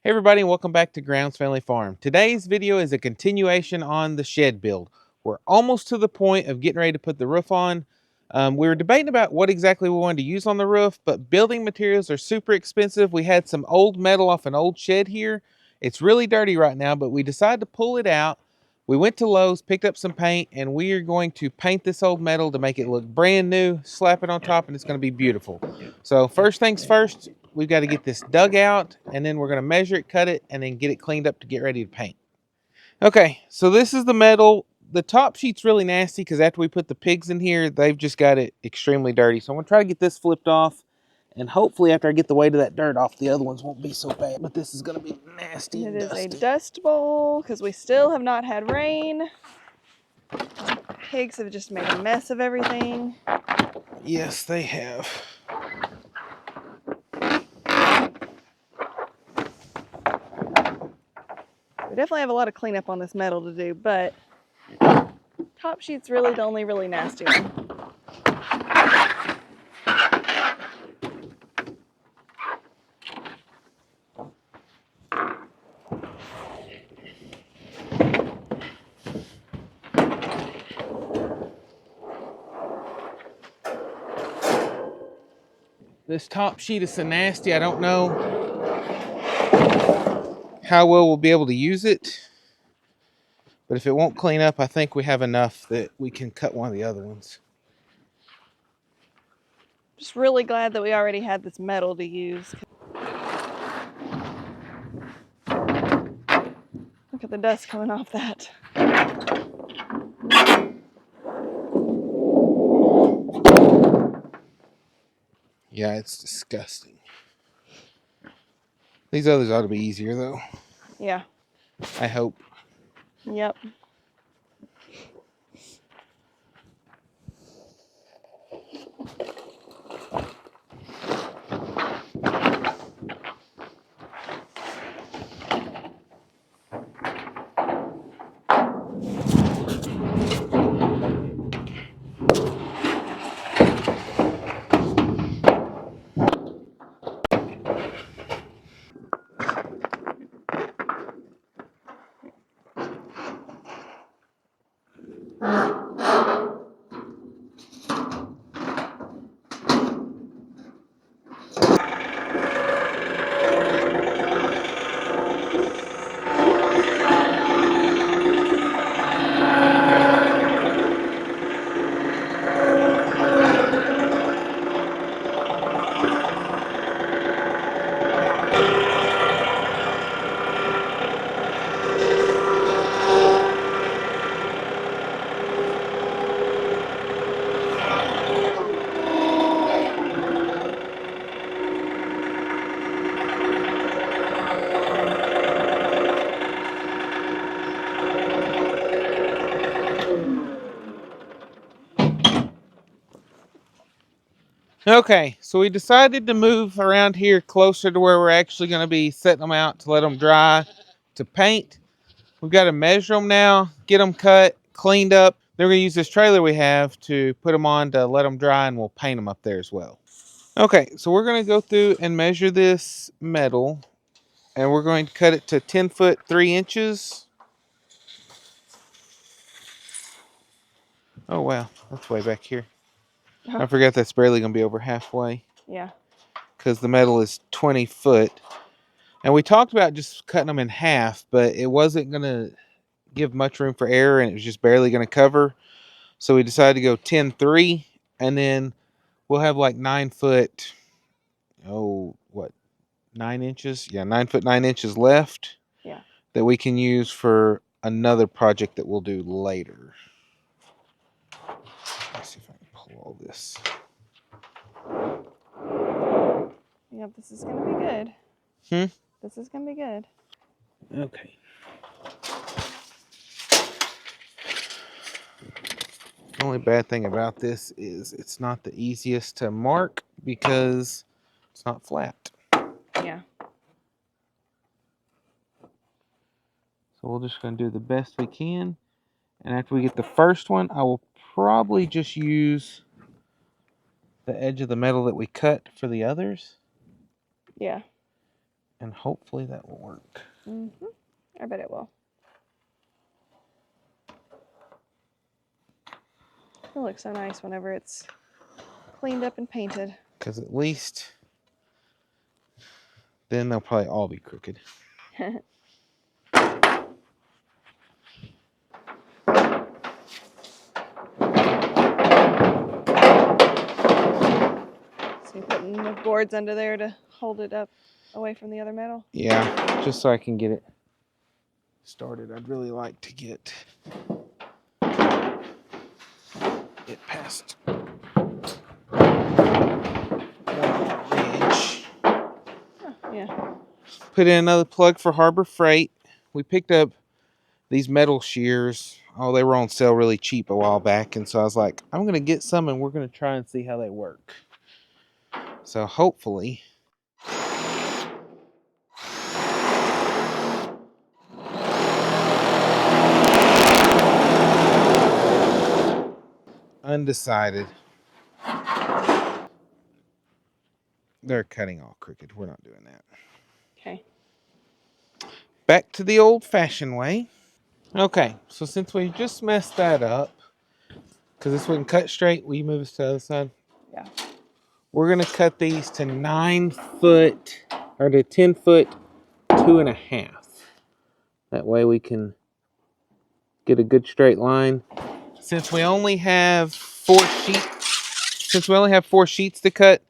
Hey everybody, and welcome back to Grounds Family Farm. Today's video is a continuation on the shed build. We're almost to the point of getting ready to put the roof on. We were debating about what exactly we wanted to use on the roof, but building materials are super expensive. We had some old metal off an old shed here. It's really dirty right now, but we decided to pull it out. We went to Lowe's, picked up some paint, and we are going to paint this old metal to make it look brand new, slap it on top, and it's going to be beautiful. So first things first, we've got to get this dug out, and then we're going to measure it, cut it, and then get it cleaned up to get ready to paint. Okay, so this is the metal. The top sheet's really nasty because after we put the pigs in here, they've just got it extremely dirty. So I'm going to try to get this flipped off, and hopefully after I get the weight of that dirt off, the other ones won't be so bad. But this is going to be nasty and dusty. It is a dust bowl because we still have not had rain. Pigs have just made a mess of everything. Yes, they have. We definitely have a lot of cleanup on this metal to do, but top sheet's really the only really nasty one. This top sheet is so nasty, I don't know how well we'll be able to use it. But if it won't clean up, I think we have enough that we can cut one of the other ones. Just really glad that we already had this metal to use. Look at the dust coming off that. Yeah, it's disgusting. These others ought to be easier, though. Yeah. I hope. Yep. Okay, so we decided to move around here closer to where we're actually going to be setting them out to let them dry to paint. We've got to measure them now, get them cut, cleaned up. Then we're going to use this trailer we have to put them on to let them dry, and we'll paint them up there as well. Okay, so we're going to go through and measure this metal, and we're going to cut it to 10 foot 3 inches. Oh, wow, that's way back here. I forgot that's barely going to be over halfway. Yeah. Because the metal is 20 foot. And we talked about just cutting them in half, but it wasn't going to give much room for error, and it was just barely going to cover. So we decided to go 10-3, and then we'll have like 9 foot, 9 inches? Yeah, 9 foot 9 inches left. Yeah. That we can use for another project that we'll do later. Let's see if I can pull all this. Yep, this is going to be good. This is going to be good. Okay. The only bad thing about this is it's not the easiest to mark because it's not flat. Yeah. So we're just going to do the best we can. And after we get the first one, I will probably just use the edge of the metal that we cut for the others. Yeah. And hopefully that will work. I bet it will. It looks so nice whenever it's cleaned up and painted. Because at least then they'll probably all be crooked. So you're putting the boards under there to hold it up away from the other metal? Yeah, just so I can get it started. I'd really like to get it past 1 inch. Oh, yeah. Put in another plug for Harbor Freight. We picked up these metal shears. Oh, they were on sale really cheap a while back, and so I was like, I'm gonna get some and we're gonna try and see how they work. So hopefully undecided. They're cutting all crooked. We're not doing that. Okay. Back to the old-fashioned way. Okay, so since we just messed that up, because this wouldn't cut straight, will you move us to the other side? Yeah. We're gonna cut these to 9 foot or to 10 foot 2.5. That way we can get a good straight line. Since we only have 4 sheets to cut,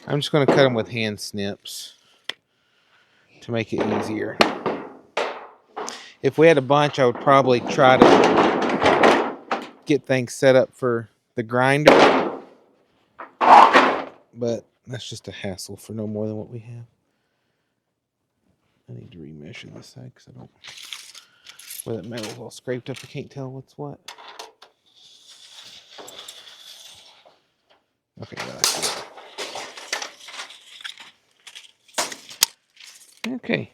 I'm just going to cut them with hand snips to make it easier. If we had a bunch, I would probably try to get things set up for the grinder, but that's just a hassle for no more than what we have. I need to remeasure this side because I don't, where that metal's all scraped up, I can't tell what's what. Okay, yeah, that's good. Okay.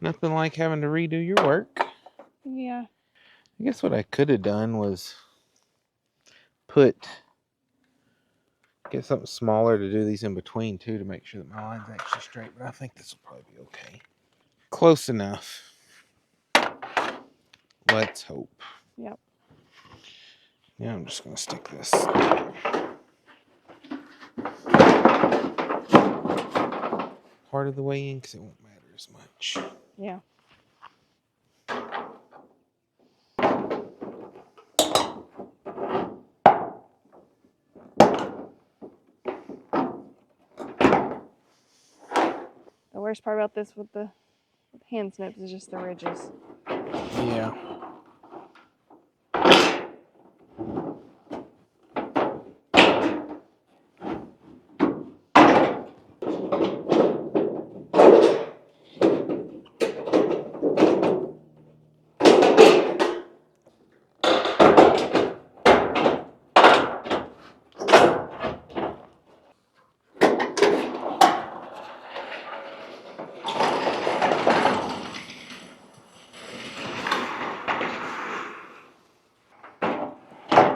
Nothing like having to redo your work. Yeah. I guess what I could have done was get something smaller to do these in between too, to make sure that my line's actually straight, but I think this will probably be okay. Close enough. Let's hope. Yep. Now I'm just going to stick this part of the way in because it won't matter as much. Yeah. The worst part about this with the hand snips is just the ridges. Yeah.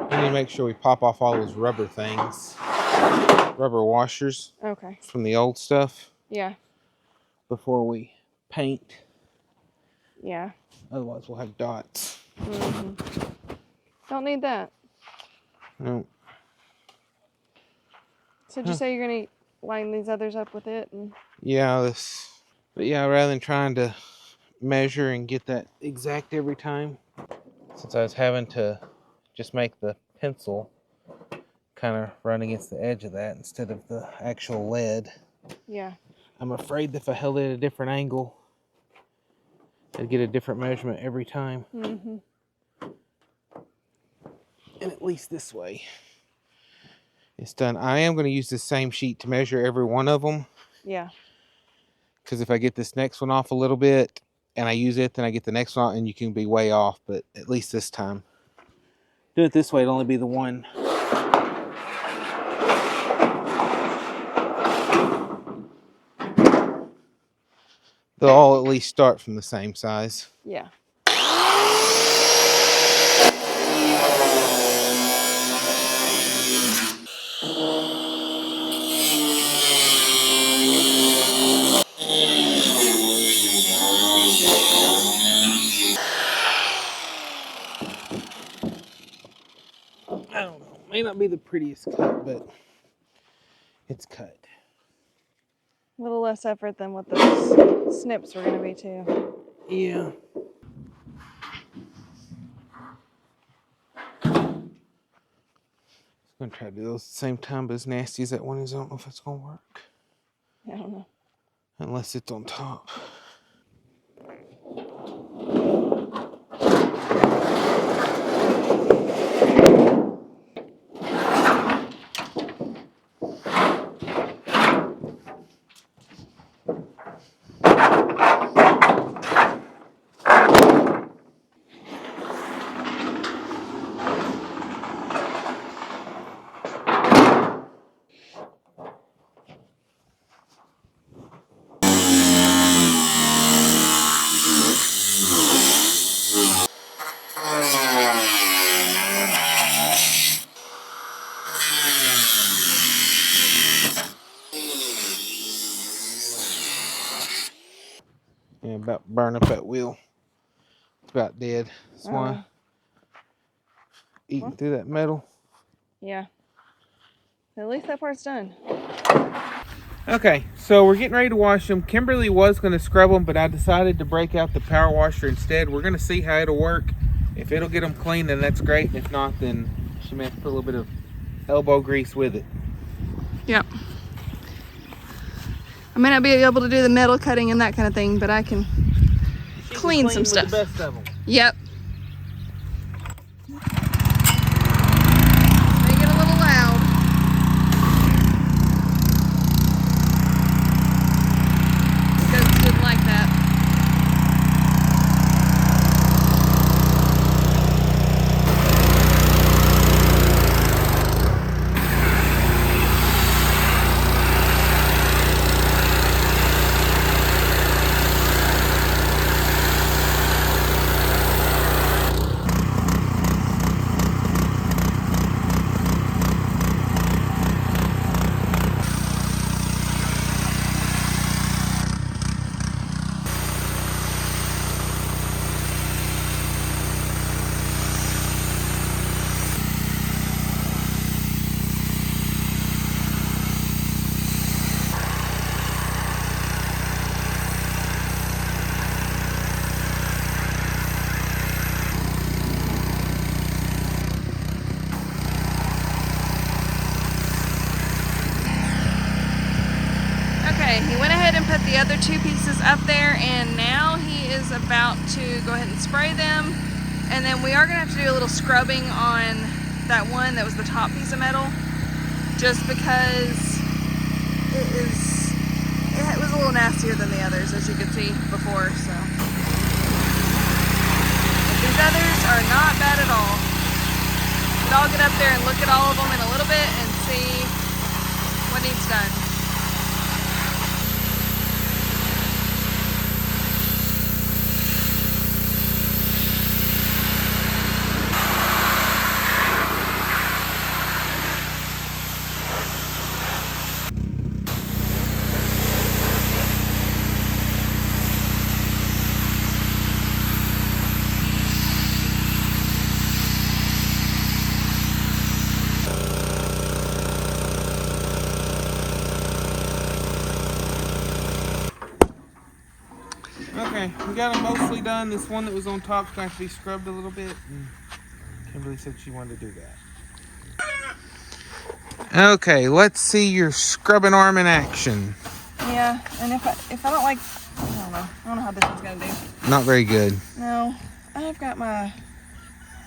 We need to make sure we pop off all those rubber things. Rubber washers. Okay. From the old stuff. Yeah. Before we paint. Yeah. Otherwise we'll have dots. Don't need that. No. So did you say you're going to line these others up with it? Yeah, but yeah, rather than trying to measure and get that exact every time, since I was having to just make the pencil kind of run against the edge of that instead of the actual lead. Yeah. I'm afraid that if I held it at a different angle, I'd get a different measurement every time. And at least this way, it's done. I am going to use the same sheet to measure every one of them. Yeah. Because if I get this next one off a little bit and I use it, then I get the next one and you can be way off. But at least this time, do it this way, it'll only be the one. They'll all at least start from the same size. Yeah. not be the prettiest cut, but it's cut. A little less effort than what those snips were going to be too. Yeah. I'm gonna try to do those at the same time, but as nasty as that one is, I don't know if it's gonna work. I don't know. Unless it's on top. Yeah, about burn up that wheel. It's about dead. That's why eating through that metal. Yeah. At least that part's done. Okay, so we're getting ready to wash them. Kimberly was going to scrub them, but I decided to break out the power washer instead. We're going to see how it'll work. If it'll get them clean, then that's great. If not, then she may have to put a little bit of elbow grease with it. Yep. I may not be able to do the metal cutting and that kind of thing, but I can clean some stuff. With the best of them. Yep. May get a little loud. Goats didn't like that. He went ahead and put the other two pieces up there, and now he is about to go ahead and spray them. And then we are going to have to do a little scrubbing on that one that was the top piece of metal, just because it was a little nastier than the others, as you could see before. So but these others are not bad at all. But I'll get up there and look at all of them in a little bit and see what needs done. Okay, we got them mostly done. This one that was on top is going to have to be scrubbed a little bit. And Kimberly said she wanted to do that. Okay, let's see your scrubbing arm in action. Yeah, and if I don't like, I don't know how this one's gonna do. Not very good. No, I've got my,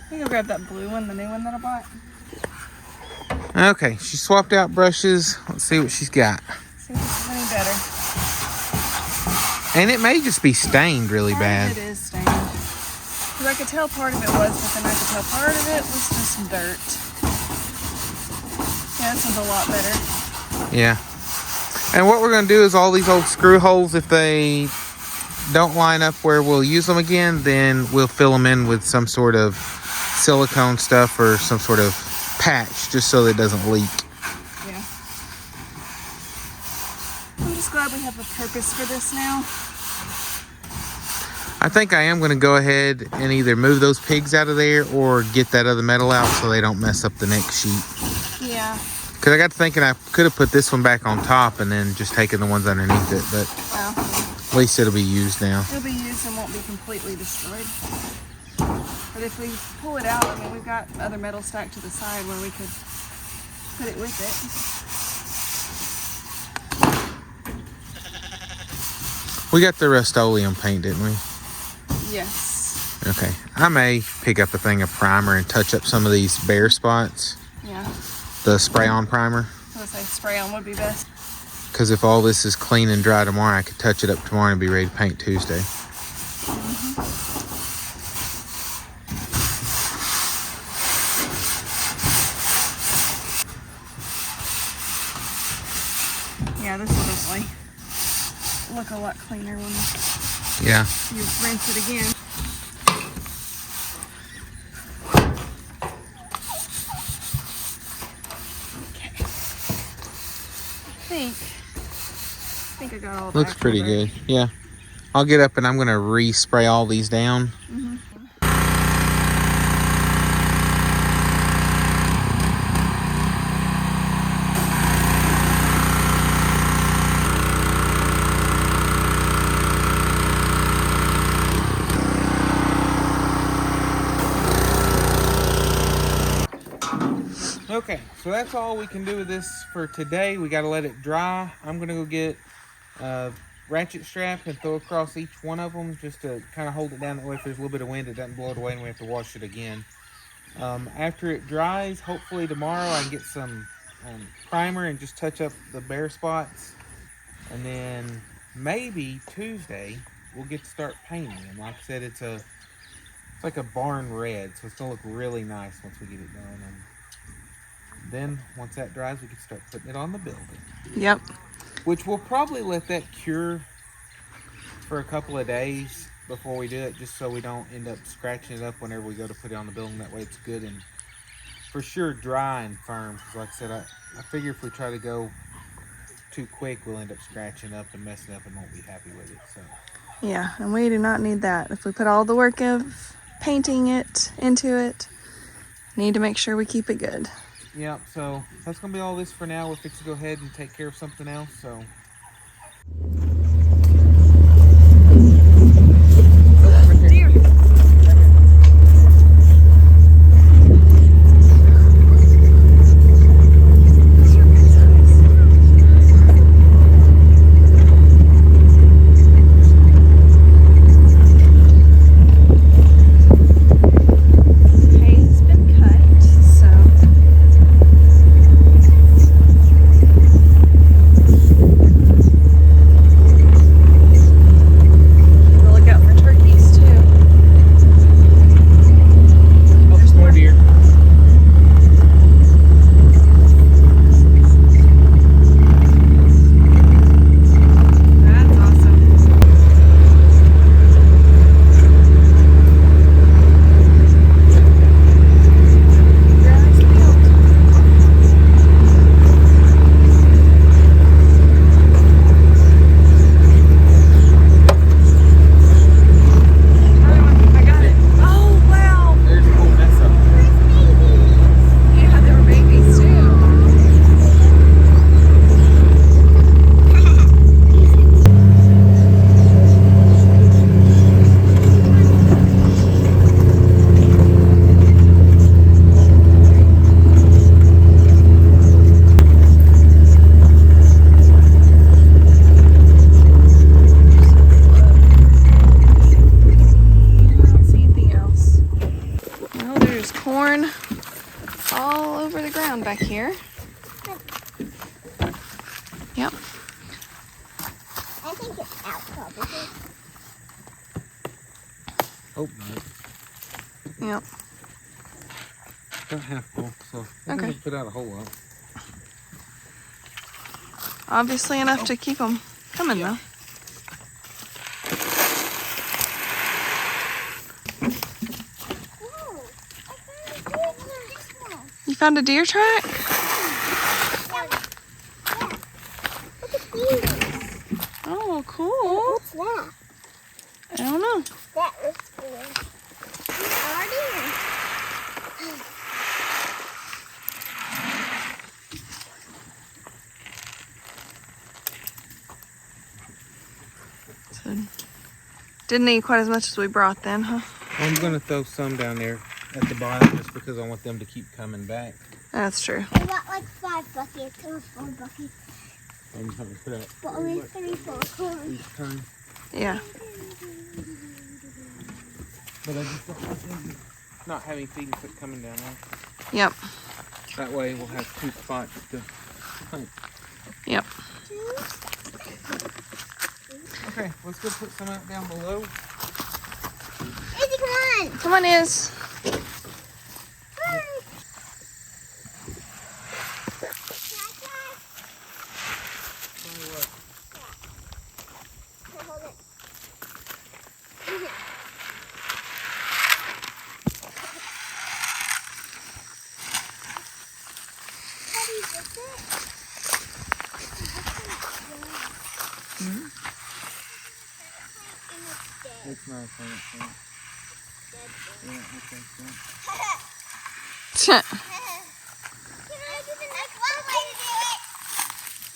let me go grab that blue one, the new one that I bought. Okay, she swapped out brushes. Let's see what she's got. See if this is any better. And it may just be stained really bad. It is stained. Because I could tell part of it was, but then I could tell part of it was just dirt. Yeah, this one's a lot better. Yeah. And what we're going to do is all these old screw holes, if they don't line up where we'll use them again, then we'll fill them in with some sort of silicone stuff or some sort of patch just so that it doesn't leak. Yeah. I'm just glad we have a purpose for this now. I think I am going to go ahead and either move those pigs out of there or get that other metal out so they don't mess up the next sheet. Yeah. Because I got to thinking I could have put this one back on top and then just taken the ones underneath it, but at least it'll be used now. It'll be used and won't be completely destroyed. But if we pull it out, I mean, we've got other metal stacked to the side where we could put it with it. We got the Rust-Oleum paint, didn't we? Yes. Okay. I may pick up a thing of primer and touch up some of these bare spots. Yeah. The spray-on primer. I would say spray-on would be best. Because if all this is clean and dry tomorrow, I could touch it up tomorrow and be ready to paint Tuesday. Yeah, this will definitely look a lot cleaner when you rinse it again. Okay. I think I got all the Looks pretty good. Yeah. I'll get up and I'm going to re-spray all these down. Okay, so that's all we can do with this for today. We got to let it dry. I'm going to go get a ratchet strap and throw across each one of them just to kind of hold it down. That way if there's a little bit of wind, it doesn't blow it away and we have to wash it again. After it dries, hopefully tomorrow I can get some primer and just touch up the bare spots. And then maybe Tuesday we'll get to start painting. And like I said, it's like a barn red, so it's going to look really nice once we get it done. And then once that dries, we can start putting it on the building. Yep. Which we'll probably let that cure for a couple of days before we do it, just so we don't end up scratching it up whenever we go to put it on the building. That way it's good and for sure dry and firm. Because like I said, I figure if we try to go too quick, we'll end up scratching up and messing up and won't be happy with it. So Yeah, and we do not need that. If we put all the work of painting it into it, need to make sure we keep it good. yeah, so that's going to be all this for now. We're fixing to go ahead and take care of something else. So Deer. Back here. Yep. I think it's out probably. hope not. Yep. About half full, so I Okay. think put out a whole lot. Obviously enough to keep them coming though. You found a deer track? Oh, cool. What's that? I don't know. down. That was cool. So, didn't need quite as much as we brought then, huh? I'm going to throw some down there at the bottom just because I want them to keep coming back. That's true. We got like 5 buckets or 4 buckets. I'm just going to put out But only 3 for corn. each time. Yeah. But I just don't want them not having feeding foot coming down there. Yep. That way we'll have 2 spots to hunt. Yep. Okay, let's go put some out down below. Izzy, come on! Come on, Iz. It's not a thing. Yeah, okay,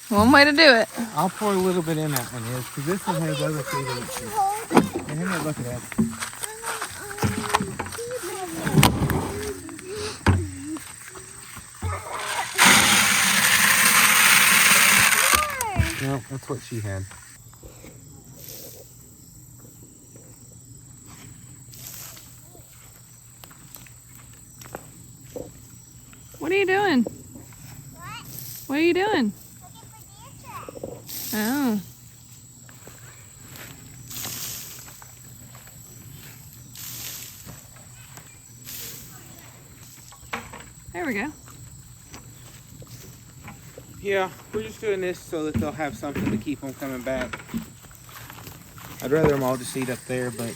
One way to do it. I'll pour a little bit in that one, because this one has other food in it too. And then look at that. No, that's what she had. What are you doing? What are you doing? Oh. There we go. Yeah, we're just doing this so that they'll have something to keep them coming back. I'd rather them all just eat up there, but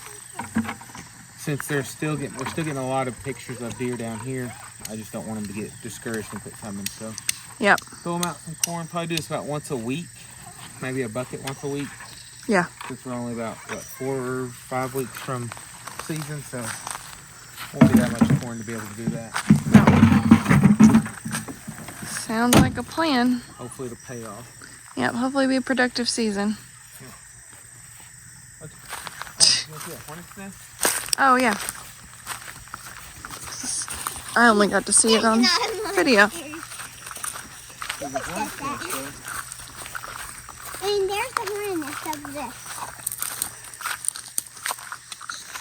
since we're still getting a lot of pictures of deer down here, I just don't want them to get discouraged and quit coming. So Yep. throw them out some corn. Probably do this about once a week, maybe a bucket once a week. Yeah. Since we're only about 4 or 5 weeks from season, so won't be that much corn to be able to do that. No. Sounds like a plan. Hopefully it'll pay off. Yep. Hopefully it'll be a productive season. Oh yeah. I only got to see it on video. And there's the hornet's of this.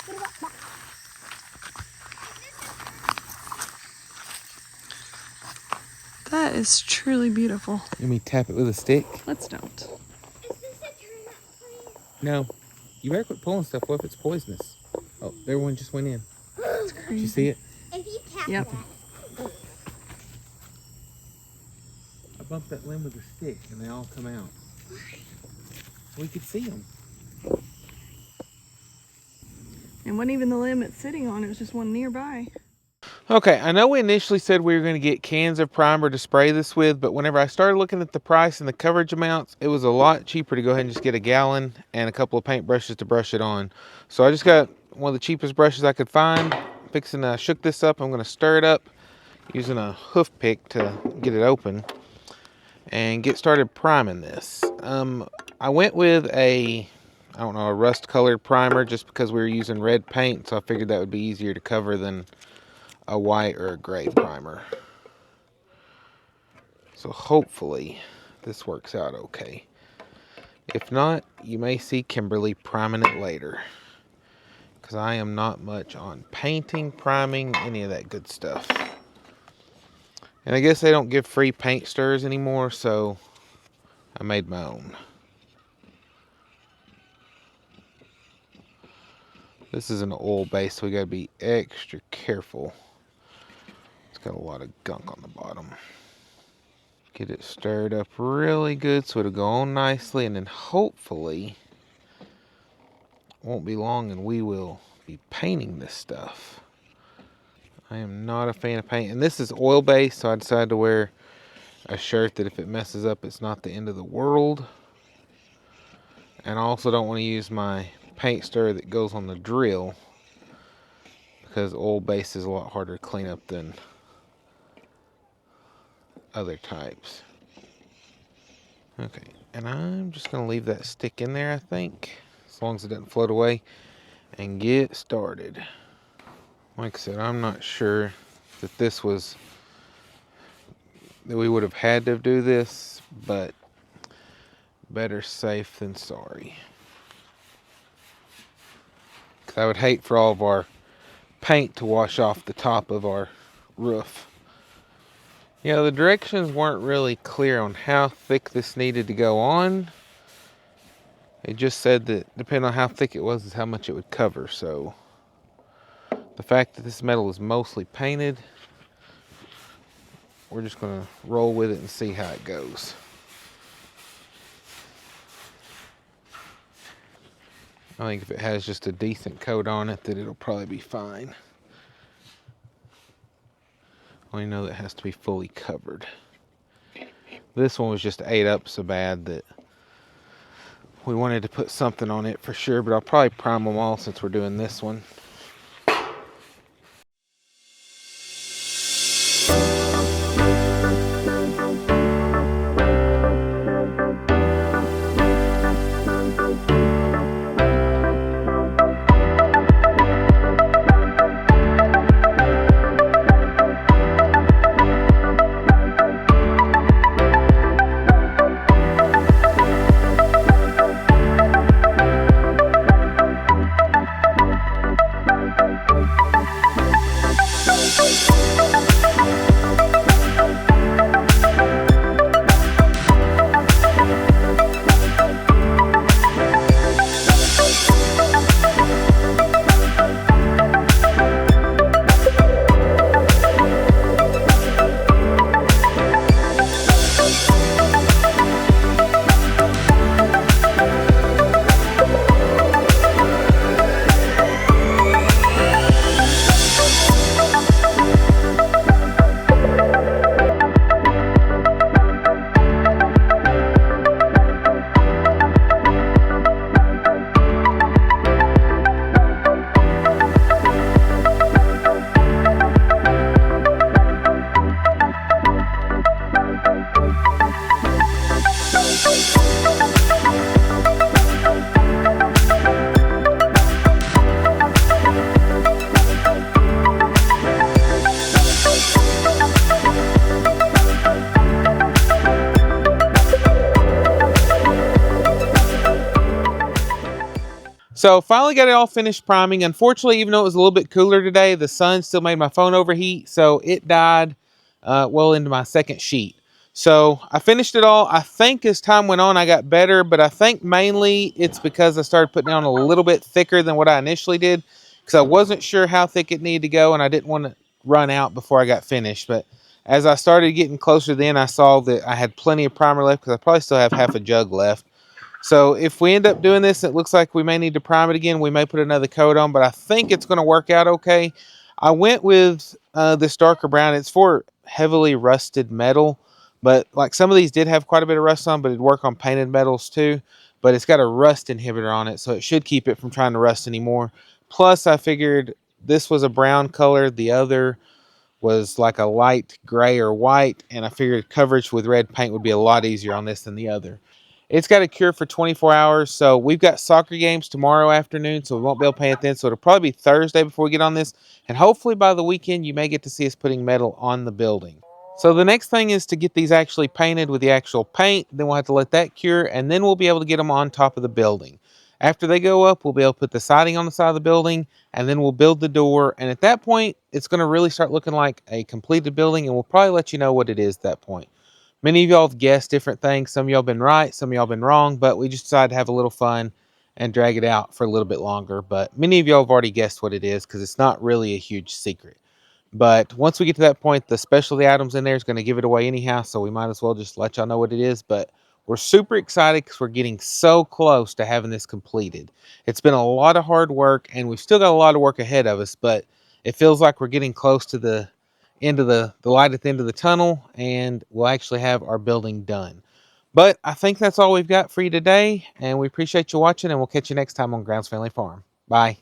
What about that? That is truly beautiful. Let me tap it with a stick. Let's don't. Is this a turnip plant? No. You better quit pulling stuff. What if it's poisonous? Oh, there one just went in. It's Did crazy. you see it? If you tap Yep. that. I bumped that limb with a stick and they all come out. We could see them. And wasn't even the limb it's sitting on, it was just one nearby. Okay, I know we initially said we were going to get cans of primer to spray this with, but whenever I started looking at the price and the coverage amounts, it was a lot cheaper to go ahead and just get a gallon and a couple of paint brushes to brush it on. So I just got one of the cheapest brushes I could find. Shook this up. I'm going to stir it up using a hoof pick to get it open and get started priming this. I went with a rust colored primer just because we were using red paint, so I figured that would be easier to cover than a white or a gray primer. So hopefully this works out okay. If not, you may see Kimberly priming it later, because I am not much on painting, priming, any of that good stuff. And I guess they don't give free paint stirrers anymore, so I made my own. This is an oil base, so we gotta be extra careful. It's got a lot of gunk on the bottom. Get it stirred up really good so it'll go on nicely, and then hopefully won't be long and we will be painting this stuff. I am not a fan of paint, and this is oil based, so I decided to wear a shirt that if it messes up, it's not the end of the world. And I also don't want to use my paint stir that goes on the drill, because oil base is a lot harder to clean up than other types. Okay, and I'm just going to leave that stick in there, I think, as long as it doesn't float away, and get started. Like I said, I'm not sure that we would have had to do this, but better safe than sorry. Because I would hate for all of our paint to wash off the top of our roof. Yeah, the directions weren't really clear on how thick this needed to go on. It just said that depending on how thick it was is how much it would cover. So the fact that this metal is mostly painted, we're just going to roll with it and see how it goes. I think if it has just a decent coat on it, that it'll probably be fine. Only know that it has to be fully covered. This one was just ate up so bad that we wanted to put something on it for sure, but I'll probably prime them all since we're doing this one. So finally got it all finished priming. Unfortunately, even though it was a little bit cooler today, the sun still made my phone overheat, so it died well into my second sheet. So I finished it all. I think as time went on, I got better, but I think mainly it's because I started putting down a little bit thicker than what I initially did, because I wasn't sure how thick it needed to go, and I didn't want to run out before I got finished. But as I started getting closer then, I saw that I had plenty of primer left, because I probably still have half a jug left. So if we end up doing this, it looks like we may need to prime it again. We may put another coat on, but I think it's going to work out okay. I went with this darker brown. It's for heavily rusted metal, but like some of these did have quite a bit of rust on, but it'd work on painted metals too. But it's got a rust inhibitor on it, so it should keep it from trying to rust anymore. Plus, I figured this was a brown color. The other was like a light gray or white, and I figured coverage with red paint would be a lot easier on this than the other. It's got a cure for 24 hours, so we've got soccer games tomorrow afternoon, so we won't be able to paint it then. So it'll probably be Thursday before we get on this, and hopefully by the weekend you may get to see us putting metal on the building. So the next thing is to get these actually painted with the actual paint. Then we'll have to let that cure, and then we'll be able to get them on top of the building. After they go up, we'll be able to put the siding on the side of the building, and then we'll build the door. And at that point, it's going to really start looking like a completed building, and we'll probably let you know what it is at that point. Many of y'all have guessed different things. Some of y'all been right, some of y'all been wrong, but we just decided to have a little fun and drag it out for a little bit longer. But many of y'all have already guessed what it is, because it's not really a huge secret. But once we get to that point, the specialty items in there is going to give it away anyhow, so we might as well just let y'all know what it is. But we're super excited because we're getting so close to having this completed. It's been a lot of hard work, and we've still got a lot of work ahead of us, but it feels like we're getting close to the end of the light at the end of the tunnel, and we'll actually have our building done. But I think that's all we've got for you today, and we appreciate you watching, and we'll catch you next time on Grounds Family Farm. Bye.